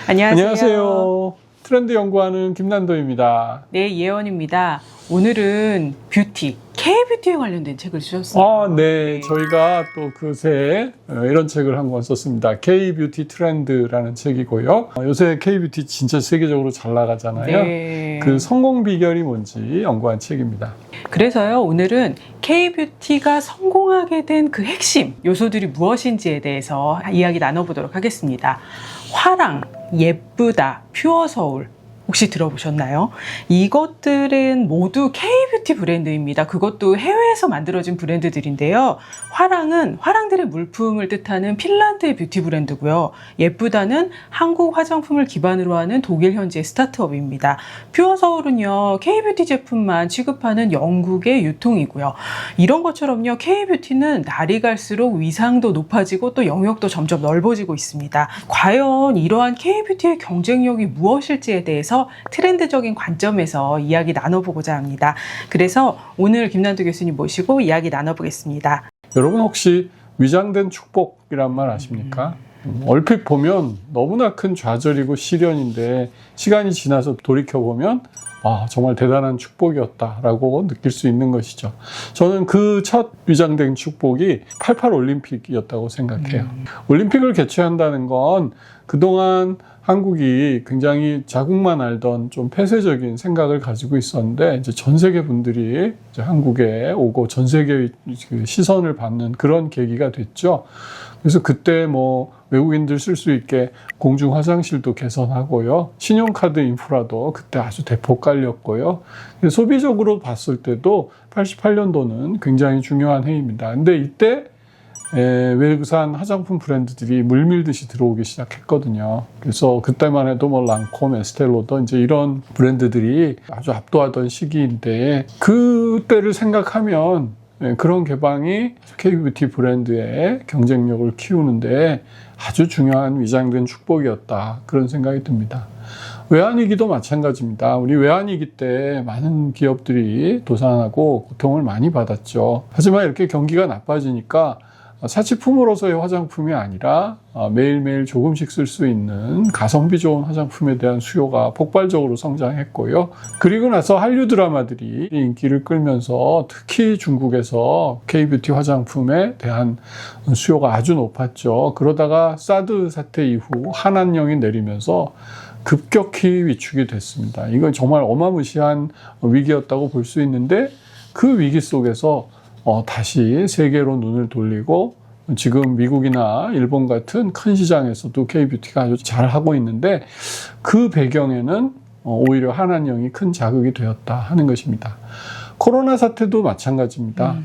안녕하세요. 안녕하세요. 트렌드 연구하는 김난도입니다. 네, 예원입니다. 오늘은 뷰티, K-뷰티에 관련된 책을 주셨어요. 네. 저희가 또 그새 이런 책을 한 권 썼습니다. K-뷰티 트렌드라는 책이고요. 요새 K-뷰티 진짜 세계적으로 잘 나가잖아요. 네. 그 성공 비결이 뭔지 연구한 책입니다. 그래서요, 오늘은 K-뷰티가 성공하게 된 그 핵심 요소들이 무엇인지에 대해서 이야기 나눠보도록 하겠습니다. 화랑, 예쁘다, 퓨어 서울. 혹시 들어보셨나요? 이것들은 모두 K-뷰티 브랜드입니다. 그것도 해외에서 만들어진 브랜드들인데요. 화랑은 화랑들의 물품을 뜻하는 핀란드의 뷰티 브랜드고요. 예쁘다는 한국 화장품을 기반으로 하는 독일 현지의 스타트업입니다. 퓨어 서울은요, K-뷰티 제품만 취급하는 영국의 유통이고요. 이런 것처럼요, K-뷰티는 날이 갈수록 위상도 높아지고 또 영역도 점점 넓어지고 있습니다. 과연 이러한 K-뷰티의 경쟁력이 무엇일지에 대해서 트렌드적인 관점에서 이야기 나눠보고자 합니다. 그래서 오늘 김난도 교수님 모시고 이야기 나눠보겠습니다. 여러분 혹시 위장된 축복이란 말 아십니까? 얼핏 보면 너무나 큰 좌절이고 시련인데 시간이 지나서 돌이켜보면 정말 대단한 축복이었다라고 느낄 수 있는 것이죠. 저는 그 첫 위장된 축복이 88 올림픽이었다고 생각해요. 올림픽을 개최한다는 건 그동안 한국이 굉장히 자국만 알던 좀 폐쇄적인 생각을 가지고 있었는데 이제 전 세계 분들이 이제 한국에 오고 전 세계의 시선을 받는 그런 계기가 됐죠. 그래서 그때 외국인들 쓸 수 있게 공중 화장실도 개선하고요. 신용카드 인프라도 그때 아주 대폭 깔렸고요. 소비적으로 봤을 때도 88년도는 굉장히 중요한 해입니다. 근데 이때 외국산 화장품 브랜드들이 물밀듯이 들어오기 시작했거든요. 그래서 그때만 해도 랑콤, 에스텔로더 이제 이런 브랜드들이 아주 압도하던 시기인데 그때를 생각하면 그런 개방이 K-뷰티 브랜드의 경쟁력을 키우는데 아주 중요한 위장된 축복이었다. 그런 생각이 듭니다. 외환위기도 마찬가지입니다. 우리 외환위기 때 많은 기업들이 도산하고 고통을 많이 받았죠. 하지만 이렇게 경기가 나빠지니까 사치품으로서의 화장품이 아니라 매일매일 조금씩 쓸 수 있는 가성비 좋은 화장품에 대한 수요가 폭발적으로 성장했고요. 그리고 나서 한류 드라마들이 인기를 끌면서 특히 중국에서 K-뷰티 화장품에 대한 수요가 아주 높았죠. 그러다가 사드 사태 이후 한한령이 내리면서 급격히 위축이 됐습니다. 이건 정말 어마무시한 위기였다고 볼 수 있는데 그 위기 속에서 다시 세계로 눈을 돌리고 지금 미국이나 일본 같은 큰 시장에서도 K-뷰티가 아주 잘하고 있는데 그 배경에는 오히려 한한령이 큰 자극이 되었다 하는 것입니다. 코로나 사태도 마찬가지입니다.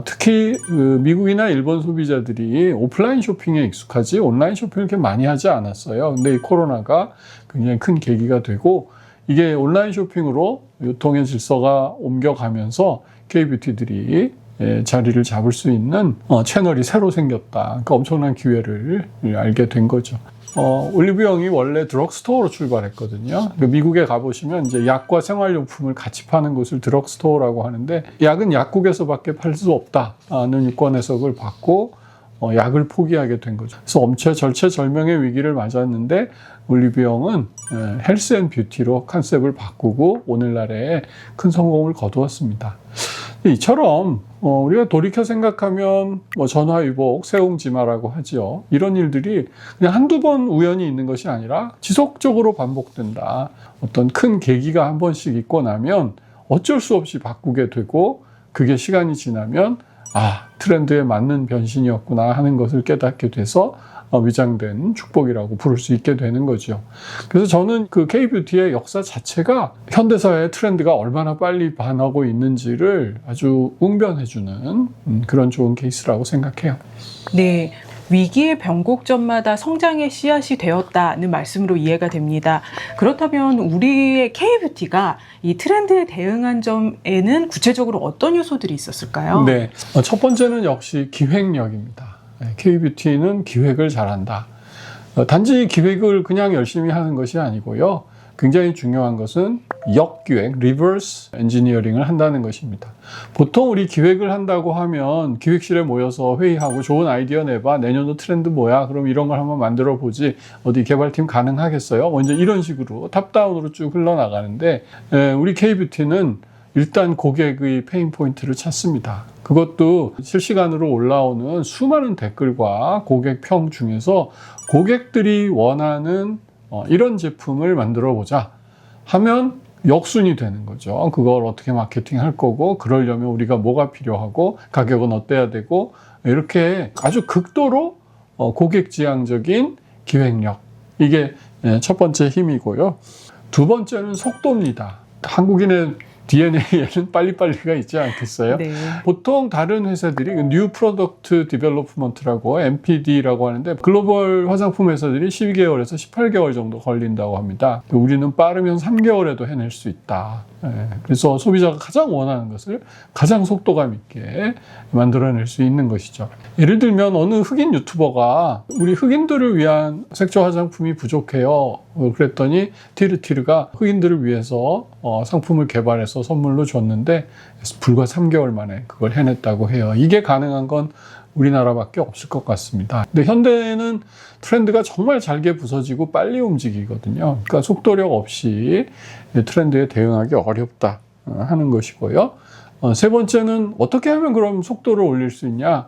특히 미국이나 일본 소비자들이 오프라인 쇼핑에 익숙하지 온라인 쇼핑을 그렇게 많이 하지 않았어요. 근데 이 코로나가 굉장히 큰 계기가 되고 이게 온라인 쇼핑으로 유통의 질서가 옮겨가면서 K-뷰티들이 자리를 잡을 수 있는 채널이 새로 생겼다. 그러니까 엄청난 기회를 알게 된 거죠. 올리브영이 원래 드럭스토어로 출발했거든요. 미국에 가보시면 이제 약과 생활용품을 같이 파는 곳을 드럭스토어라고 하는데 약은 약국에서밖에 팔 수 없다는 유권 해석을 받고 약을 포기하게 된 거죠. 그래서 절체절명의 위기를 맞았는데 올리브영은 헬스 앤 뷰티로 컨셉을 바꾸고 오늘날에 큰 성공을 거두었습니다. 이처럼 우리가 돌이켜 생각하면 전화위복, 세옹지마라고 하죠. 이런 일들이 그냥 한두 번 우연히 있는 것이 아니라 지속적으로 반복된다. 어떤 큰 계기가 한 번씩 있고 나면 어쩔 수 없이 바꾸게 되고 그게 시간이 지나면 트렌드에 맞는 변신이었구나 하는 것을 깨닫게 돼서 위장된 축복이라고 부를 수 있게 되는 거죠. 그래서 저는 그 K-뷰티의 역사 자체가 현대사의 트렌드가 얼마나 빨리 반하고 있는지를 아주 웅변해주는 그런 좋은 케이스라고 생각해요. 네. 위기의 변곡점마다 성장의 씨앗이 되었다는 말씀으로 이해가 됩니다. 그렇다면 우리의 K-뷰티가 이 트렌드에 대응한 점에는 구체적으로 어떤 요소들이 있었을까요? 네. 첫 번째는 역시 기획력입니다. K-뷰티는 기획을 잘한다. 단지 기획을 그냥 열심히 하는 것이 아니고요. 굉장히 중요한 것은 역기획, 리버스 엔지니어링을 한다는 것입니다. 보통 우리 기획을 한다고 하면 기획실에 모여서 회의하고 좋은 아이디어 내봐, 내년도 트렌드 뭐야, 그럼 이런 걸 한번 만들어 보지, 어디 개발팀 가능하겠어요? 먼저 이런 식으로 탑다운으로 쭉 흘러나가는데, 우리 K뷰티는 일단 고객의 페인 포인트를 찾습니다. 그것도 실시간으로 올라오는 수많은 댓글과 고객 평 중에서 고객들이 원하는 이런 제품을 만들어 보자 하면 역순이 되는 거죠. 그걸 어떻게 마케팅 할 거고, 그러려면 우리가 뭐가 필요하고, 가격은 어때야 되고, 이렇게 아주 극도로 고객 지향적인 기획력. 이게 첫 번째 힘이고요. 두 번째는 속도입니다. 한국인의 DNA에는 빨리빨리가 있지 않겠어요? 네. 보통 다른 회사들이 New Product Development라고 NPD라고 하는데 글로벌 화장품 회사들이 12개월에서 18개월 정도 걸린다고 합니다. 우리는 빠르면 3개월에도 해낼 수 있다. 그래서 소비자가 가장 원하는 것을 가장 속도감 있게 만들어낼 수 있는 것이죠. 예를 들면 어느 흑인 유튜버가 우리 흑인들을 위한 색조 화장품이 부족해요. 그랬더니 티르티르가 흑인들을 위해서 상품을 개발해서 선물로 줬는데 불과 3개월 만에 그걸 해냈다고 해요. 이게 가능한 건 우리나라밖에 없을 것 같습니다. 근데 현대는 트렌드가 정말 잘게 부서지고 빨리 움직이거든요. 그러니까 속도력 없이 트렌드에 대응하기 어렵다 하는 것이고요. 세 번째는 어떻게 하면 그럼 속도를 올릴 수 있냐?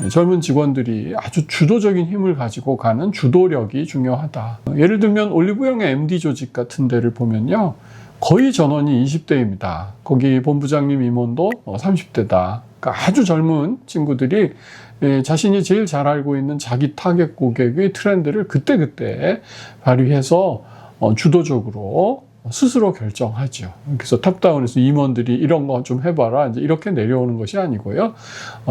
젊은 직원들이 아주 주도적인 힘을 가지고 가는 주도력이 중요하다. 예를 들면 올리브영의 MD 조직 같은 데를 보면요. 거의 전원이 20대입니다. 거기 본부장님 임원도 30대다. 그러니까 아주 젊은 친구들이 자신이 제일 잘 알고 있는 자기 타겟 고객의 트렌드를 그때그때 발휘해서 주도적으로 스스로 결정하죠. 그래서 탑다운에서 임원들이 이런 거 좀 해봐라, 이제 이렇게 내려오는 것이 아니고요.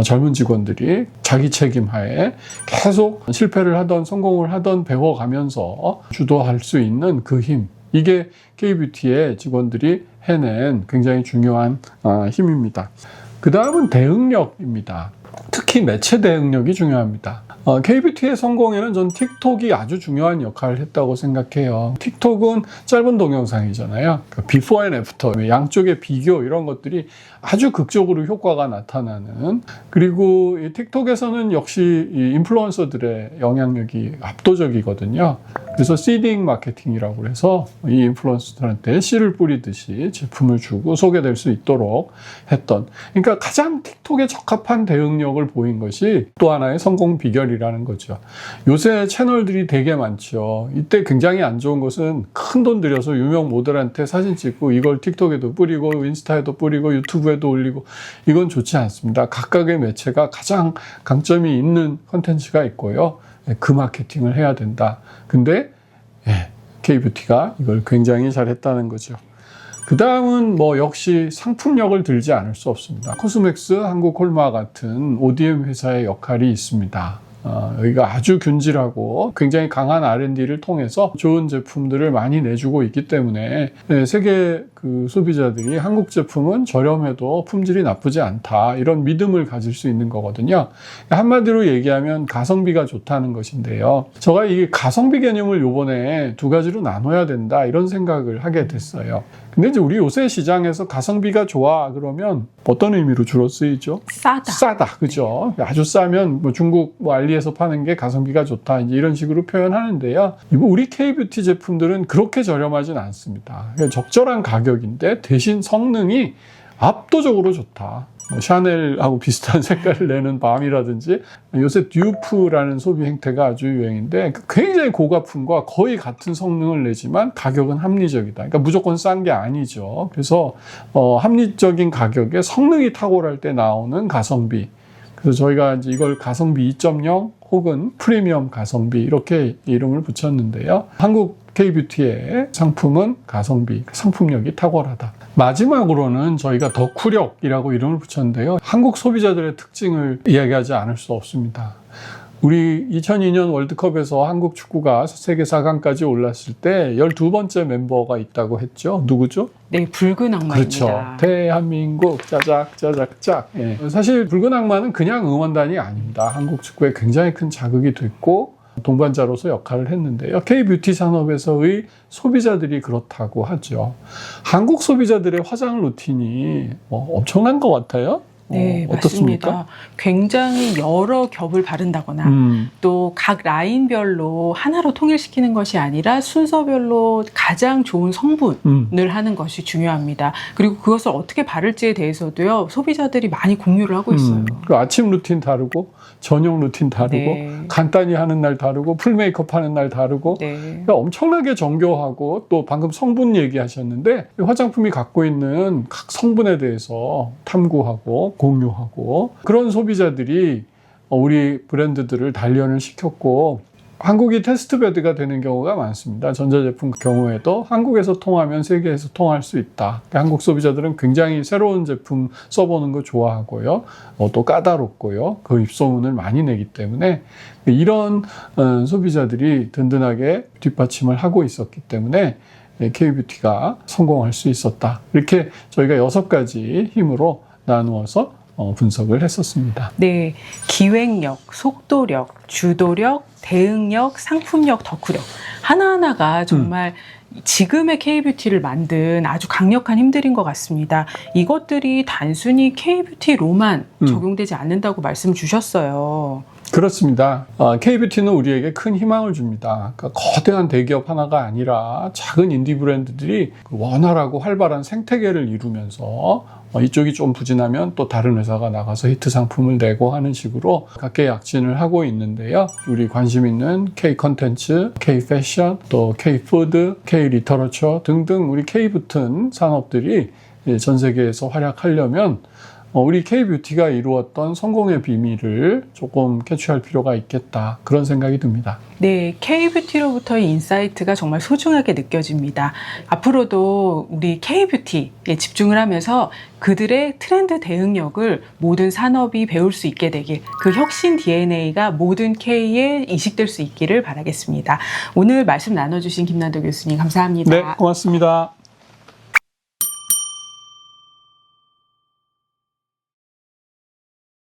젊은 직원들이 자기 책임하에 계속 실패를 하던 성공을 하던 배워가면서 주도할 수 있는 그 힘. 이게 K뷰티의 직원들이 해낸 굉장히 중요한 힘입니다. 그 다음은 대응력입니다. 특히 매체 대응력이 중요합니다. K뷰티의 성공에는 전 틱톡이 아주 중요한 역할을 했다고 생각해요. 틱톡은 짧은 동영상이잖아요. 비포 앤 애프터, 양쪽의 비교 이런 것들이 아주 극적으로 효과가 나타나는, 그리고 이 틱톡에서는 역시 이 인플루언서들의 영향력이 압도적이거든요. 그래서 시딩 마케팅이라고 해서 이 인플루언서들한테 씨를 뿌리듯이 제품을 주고 소개될 수 있도록 했던, 그러니까 가장 틱톡에 적합한 대응력을 보인 것이 또 하나의 성공 비결이라는 거죠. 요새 채널들이 되게 많죠. 이때 굉장히 안 좋은 것은 큰 돈 들여서 유명 모델한테 사진 찍고 이걸 틱톡에도 뿌리고 인스타에도 뿌리고 유튜브에도 올리고, 이건 좋지 않습니다. 각각의 매체가 가장 강점이 있는 컨텐츠가 있고요. 그 마케팅을 해야 된다. 근데 K뷰티가 이걸 굉장히 잘했다는 거죠. 그 다음은 역시 상품력을 들지 않을 수 없습니다. 코스맥스, 한국콜마 같은 ODM 회사의 역할이 있습니다. 여기가 아주 균질하고 굉장히 강한 R&D를 통해서 좋은 제품들을 많이 내주고 있기 때문에 세계 그 소비자들이 한국 제품은 저렴해도 품질이 나쁘지 않다, 이런 믿음을 가질 수 있는 거거든요. 한마디로 얘기하면 가성비가 좋다는 것인데요. 제가 이 가성비 개념을 요번에 두 가지로 나눠야 된다, 이런 생각을 하게 됐어요. 근데 이제 우리 요새 시장에서 가성비가 좋아 그러면 어떤 의미로 주로 쓰이죠? 싸다, 그죠? 아주 싸면 중국 알리에서 파는 게 가성비가 좋다, 이제 이런 식으로 표현하는데요. 우리 K뷰티 제품들은 그렇게 저렴하진 않습니다. 적절한 가격인데 대신 성능이 압도적으로 좋다. 샤넬하고 비슷한 색깔을 내는 밤이라든지, 요새 듀프라는 소비 행태가 아주 유행인데 굉장히 고가품과 거의 같은 성능을 내지만 가격은 합리적이다. 그러니까 무조건 싼 게 아니죠. 그래서 합리적인 가격에 성능이 탁월할 때 나오는 가성비. 그래서 저희가 이제 이걸 가성비 2.0 혹은 프리미엄 가성비 이렇게 이름을 붙였는데요. 한국 K뷰티의 상품은 가성비, 상품력이 탁월하다. 마지막으로는 저희가 덕후력이라고 이름을 붙였는데요. 한국 소비자들의 특징을 이야기하지 않을 수 없습니다. 우리 2002년 월드컵에서 한국 축구가 세계 4강까지 올랐을 때 12번째 멤버가 있다고 했죠. 누구죠? 네, 붉은 악마입니다. 그렇죠. 대한민국 짜작짜작짝. 사실 붉은 악마는 그냥 응원단이 아닙니다. 한국 축구에 굉장히 큰 자극이 됐고 동반자로서 역할을 했는데요. K뷰티 산업에서의 소비자들이 그렇다고 하죠. 한국 소비자들의 화장 루틴이 엄청난 것 같아요. 네, 어떻습니까? 맞습니다. 굉장히 여러 겹을 바른다거나 또 각 라인별로 하나로 통일시키는 것이 아니라 순서별로 가장 좋은 성분을 하는 것이 중요합니다. 그리고 그것을 어떻게 바를지에 대해서도요, 소비자들이 많이 공유를 하고 있어요. 그 아침 루틴 다르고 저녁 루틴 다르고 네. 간단히 하는 날 다르고 풀 메이크업 하는 날 다르고 네. 그러니까 엄청나게 정교하고 또 방금 성분 얘기하셨는데 화장품이 갖고 있는 각 성분에 대해서 탐구하고 공유하고 그런 소비자들이 우리 브랜드들을 단련을 시켰고 한국이 테스트베드가 되는 경우가 많습니다. 전자제품 경우에도 한국에서 통하면 세계에서 통할 수 있다. 한국 소비자들은 굉장히 새로운 제품 써보는 거 좋아하고요. 또 까다롭고요. 그 입소문을 많이 내기 때문에 이런 소비자들이 든든하게 뒷받침을 하고 있었기 때문에 K뷰티가 성공할 수 있었다. 이렇게 저희가 6가지 힘으로 나누어서 분석을 했었습니다. 네, 기획력, 속도력, 주도력, 대응력, 상품력, 덕후력 하나하나가 정말 지금의 K뷰티를 만든 아주 강력한 힘들인 것 같습니다. 이것들이 단순히 K뷰티로만 적용되지 않는다고 말씀 주셨어요. 그렇습니다. K뷰티는 우리에게 큰 희망을 줍니다. 그러니까 거대한 대기업 하나가 아니라 작은 인디 브랜드들이 원활하고 활발한 생태계를 이루면서 이쪽이 좀 부진하면 또 다른 회사가 나가서 히트 상품을 내고 하는 식으로 각계약진을 하고 있는데요. 우리 관심 있는 K 컨텐츠, K 패션, 또 K 푸드, K 리터러처 등등 우리 K 붙은 산업들이 전 세계에서 활약하려면 우리 K뷰티가 이루었던 성공의 비밀을 조금 캐치할 필요가 있겠다. 그런 생각이 듭니다. 네, K뷰티로부터의 인사이트가 정말 소중하게 느껴집니다. 앞으로도 우리 K뷰티에 집중을 하면서 그들의 트렌드 대응력을 모든 산업이 배울 수 있게 되길, 그 혁신 DNA가 모든 K에 이식될 수 있기를 바라겠습니다. 오늘 말씀 나눠주신 김난도 교수님 감사합니다. 네, 고맙습니다.